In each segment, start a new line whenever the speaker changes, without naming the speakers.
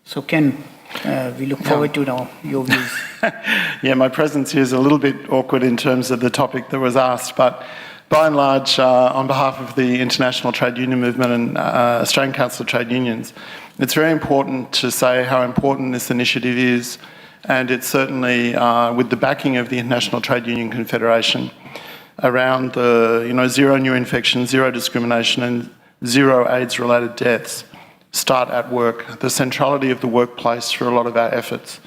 So Ken, we look forward to know your views.
Yeah, my presence here is a little bit awkward in terms of the topic that was asked, but by and large, on behalf of the International Trade Union Movement and Australian Council of Trade Unions, it's very important to say how important this initiative is, and it's certainly with the backing of the International Trade Union Confederation around the zero new infections, zero discrimination and zero AIDS-related deaths start at work, the centrality of the workplace for a lot of our efforts.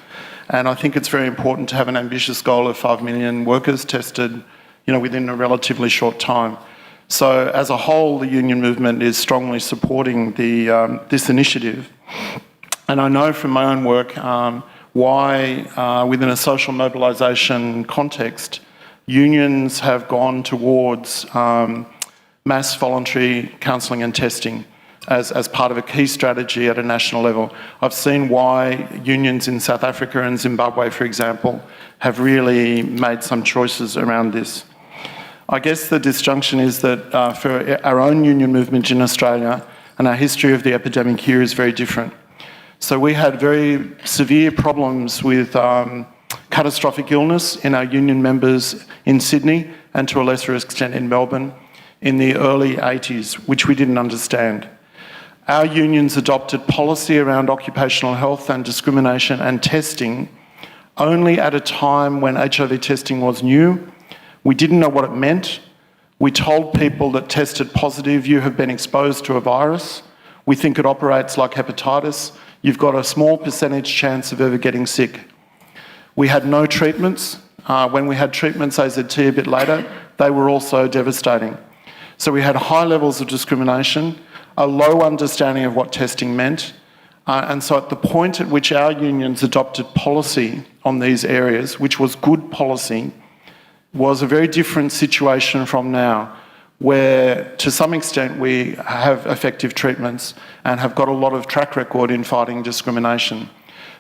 And I think it's very important to have an ambitious goal of 5 million workers tested within a relatively short time. So as a whole, the union movement is strongly supporting this initiative. And I know from my own work why, within a social mobilisation context, unions have gone towards mass voluntary counselling and testing as part of a key strategy at a national level. I've seen why unions in South Africa and Zimbabwe, for example, have really made some choices around this. I guess the disjunction is that for our own union movement in Australia, and our history of the epidemic here is very different. So we had very severe problems with catastrophic illness in our union members in Sydney and to a lesser extent in Melbourne in the early 80s, which we didn't understand. Our unions adopted policy around occupational health and discrimination and testing only at a time when HIV testing was new. We didn't know what it meant. We told people that tested positive, you have been exposed to a virus. We think it operates like hepatitis. You've got a small percentage chance of ever getting sick. We had no treatments. When we had treatments, AZT a bit later, they were also devastating. So we had high levels of discrimination, a low understanding of what testing meant. And so at the point at which our unions adopted policy on these areas, which was good policy, was a very different situation from now, where to some extent we have effective treatments and have got a lot of track record in fighting discrimination.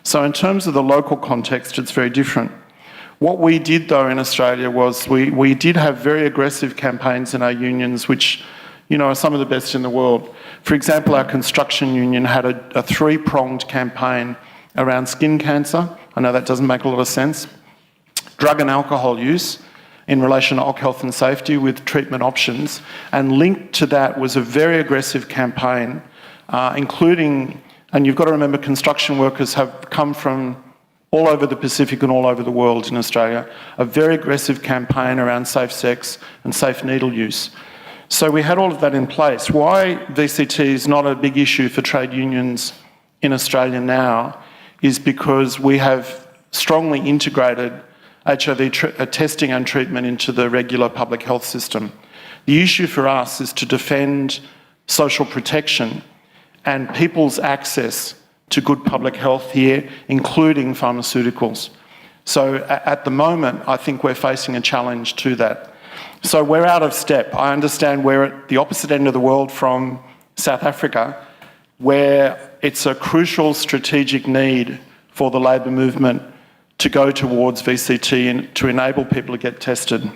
So in terms of the local context, it's very different. What we did though in Australia was we did have very aggressive campaigns in our unions, which are some of the best in the world. For example, our construction union had a three-pronged campaign around skin cancer. I know that doesn't make a lot of sense. Drug and alcohol use in relation to health and safety with treatment options. And linked to that was a very aggressive campaign, including, and you've got to remember, construction workers have come from all over the Pacific and all over the world in Australia, a very aggressive campaign around safe sex and safe needle use. So we had all of that in place. Why VCT is not a big issue for trade unions in Australia now is because we have strongly integrated HIV testing and treatment into the regular public health system. The issue for us is to defend social protection and people's access to good public health here, including pharmaceuticals. So at the moment, I think we're facing a challenge to that. So we're out of step. I understand we're at the opposite end of the world from South Africa, where it's a crucial strategic need for the labour movement to go towards VCT and to enable people to get tested.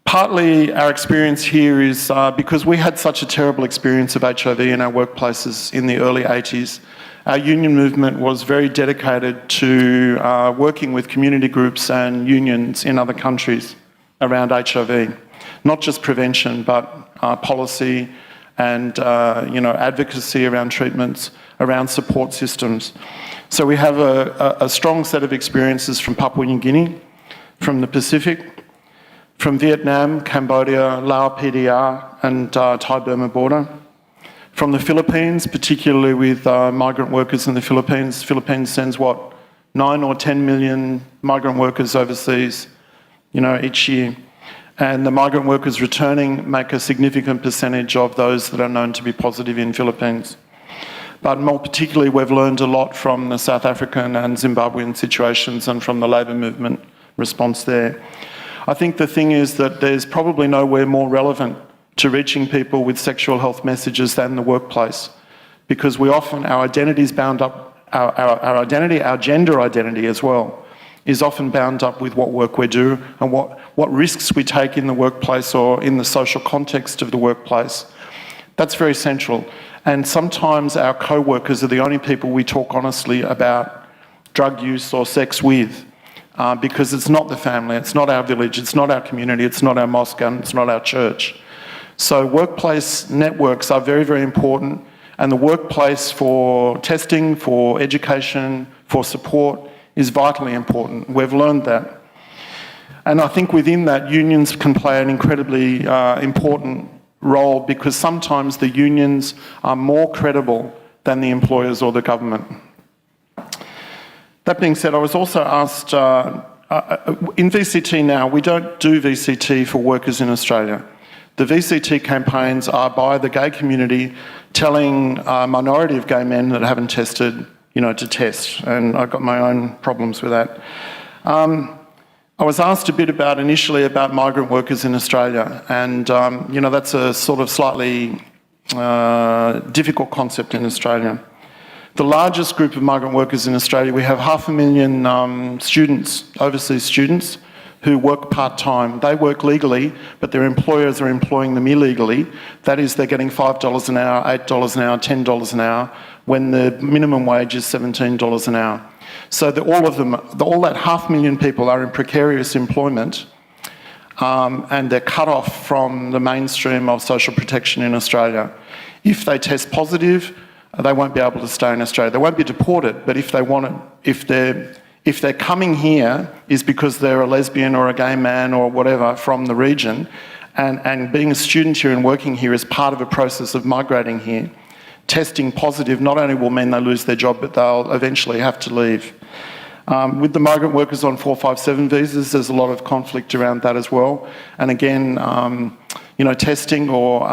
Partly our experience here is because we had such a terrible experience of HIV in our workplaces in the early 80s, our union movement was very dedicated to working with community groups and unions in other countries around HIV. Not just prevention, but policy and advocacy around treatments, around support systems. So we have a strong set of experiences from Papua New Guinea, from the Pacific, from Vietnam, Cambodia, Laos PDR and Thai-Burma border. From the Philippines, particularly with migrant workers in the Philippines. Philippines sends, 9 or 10 million migrant workers overseas, each year. And the migrant workers returning make a significant percentage of those that are known to be positive in Philippines. But more particularly, we've learned a lot from the South African and Zimbabwean situations and from the labour movement response there. I think the thing is that there's probably nowhere more relevant to reaching people with sexual health messages than the workplace, because we often, our identity is bound up, our identity, our gender identity as well, is often bound up with what work we do and what risks we take in the workplace or in the social context of the workplace. That's very central. And sometimes our co-workers are the only people we talk honestly about drug use or sex with, because it's not the family, it's not our village, it's not our community, it's not our mosque, and it's not our church. So workplace networks are very, very important, and the workplace for testing, for education, for support is vitally important. We've learned that. And I think within that, unions can play an incredibly important role, because sometimes the unions are more credible than the employers or the government. That being said, I was also asked, in VCT now, we don't do VCT for workers in Australia. The VCT campaigns are by the gay community telling a minority of gay men that haven't tested, to test, and I've got my own problems with that. I was asked a bit initially about migrant workers in Australia, and that's a sort of slightly difficult concept in Australia. The largest group of migrant workers in Australia, we have 500,000 students, overseas students, who work part-time. They work legally, but their employers are employing them illegally. That is, they're getting $5 an hour, $8 an hour, $10 an hour, when the minimum wage is $17 an hour. So all of them, all that 500,000 people are in precarious employment, and they're cut off from the mainstream of social protection in Australia. If they test positive, they won't be able to stay in Australia. They won't be deported, but if they're coming here is because they're a lesbian or a gay man or whatever from the region, and being a student here and working here is part of a process of migrating here. Testing positive not only will mean they lose their job, but they'll eventually have to leave. With the migrant workers on 457 visas, there's a lot of conflict around that as well. And again, testing or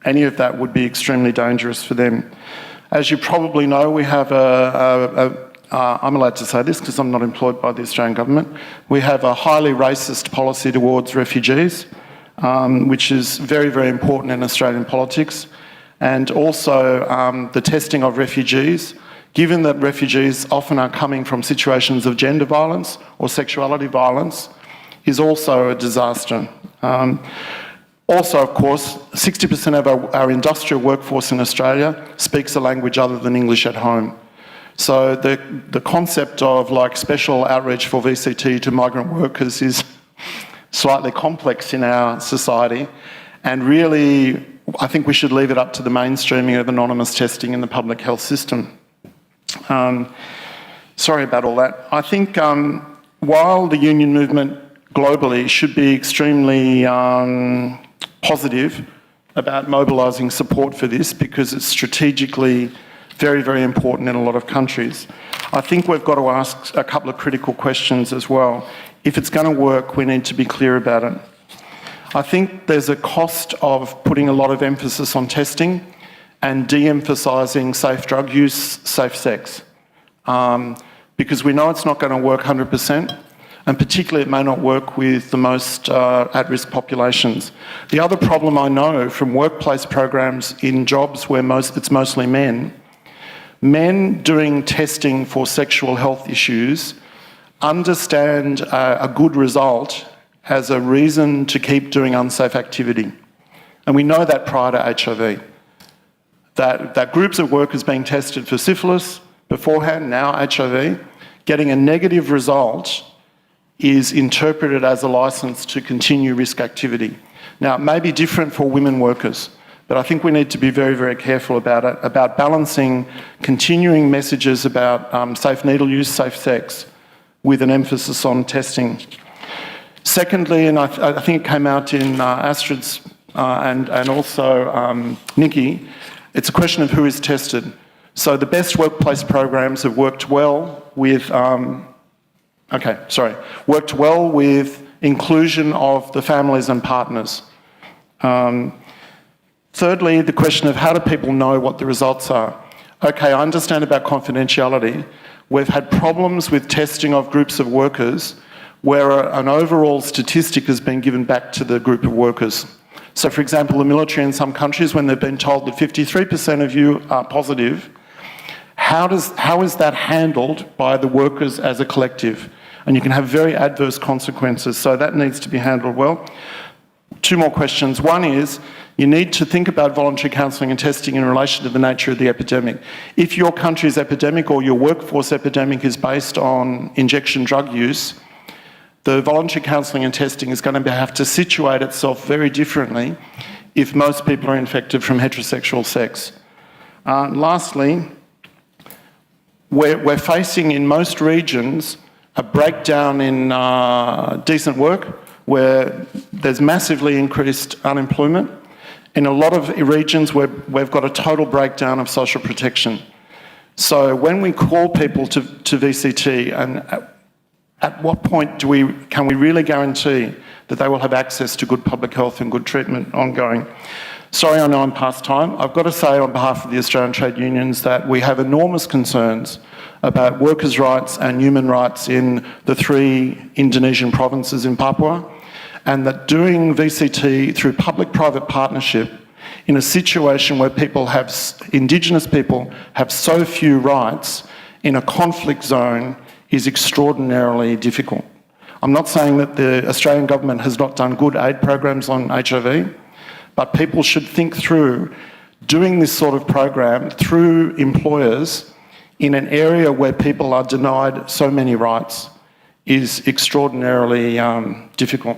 any of that would be extremely dangerous for them. As you probably know, we have I'm allowed to say this because I'm not employed by the Australian government. We have a highly racist policy towards refugees, which is very, very important in Australian politics. And also the testing of refugees, given that refugees often are coming from situations of gender violence or sexuality violence, is also a disaster. Also, of course, 60% of our industrial workforce in Australia speaks a language other than English at home. So the concept of special outreach for VCT to migrant workers is slightly complex in our society, and really I think we should leave it up to the mainstreaming of anonymous testing in the public health system. Sorry about all that. I think while the union movement globally should be extremely positive about mobilising support for this, because it's strategically very, very important in a lot of countries, I think we've got to ask a couple of critical questions as well. If it's going to work, we need to be clear about it. I think there's a cost of putting a lot of emphasis on testing and de-emphasising safe drug use, safe sex, because we know it's not going to work 100%, and particularly it may not work with the most at-risk populations. The other problem I know from workplace programs in jobs where it's mostly men doing testing for sexual health issues understand a good result as a reason to keep doing unsafe activity. And we know that prior to HIV. That groups of workers being tested for syphilis beforehand, now HIV, getting a negative result is interpreted as a licence to continue risk activity. Now, it may be different for women workers, but I think we need to be very, very careful about it, about balancing continuing messages about safe needle use, safe sex, with an emphasis on testing. Secondly, and I think it came out in Astrid's and also Nikki, it's a question of who is tested. So the best workplace programs have worked well with, worked well with inclusion of the families and partners. Thirdly, the question of how do people know what the results are? Okay, I understand about confidentiality. We've had problems with testing of groups of workers where an overall statistic has been given back to the group of workers. So, for example, the military in some countries, when they've been told that 53% of you are positive, how is that handled by the workers as a collective? And you can have very adverse consequences, so that needs to be handled well. two more questions. One is, you need to think about voluntary counselling and testing in relation to the nature of the epidemic. If your country's epidemic or your workforce epidemic is based on injection drug use, the voluntary counselling and testing is going to have to situate itself very differently if most people are infected from heterosexual sex. Lastly, we're facing in most regions a breakdown in decent work, where there's massively increased unemployment. In a lot of regions, we've got a total breakdown of social protection. So when we call people to VCT, and at what point can we really guarantee that they will have access to good public health and good treatment ongoing? Sorry, I know I'm past time. I've got to say on behalf of the Australian Trade Unions that we have enormous concerns about workers' rights and human rights in the 3 Indonesian provinces in Papua, and that doing VCT through public-private partnership in a situation where Indigenous people have so few rights in a conflict zone is extraordinarily difficult. I'm not saying that the Australian government has not done good aid programs on HIV, but people should think through doing this sort of program through employers in an area where people are denied so many rights is extraordinarily difficult.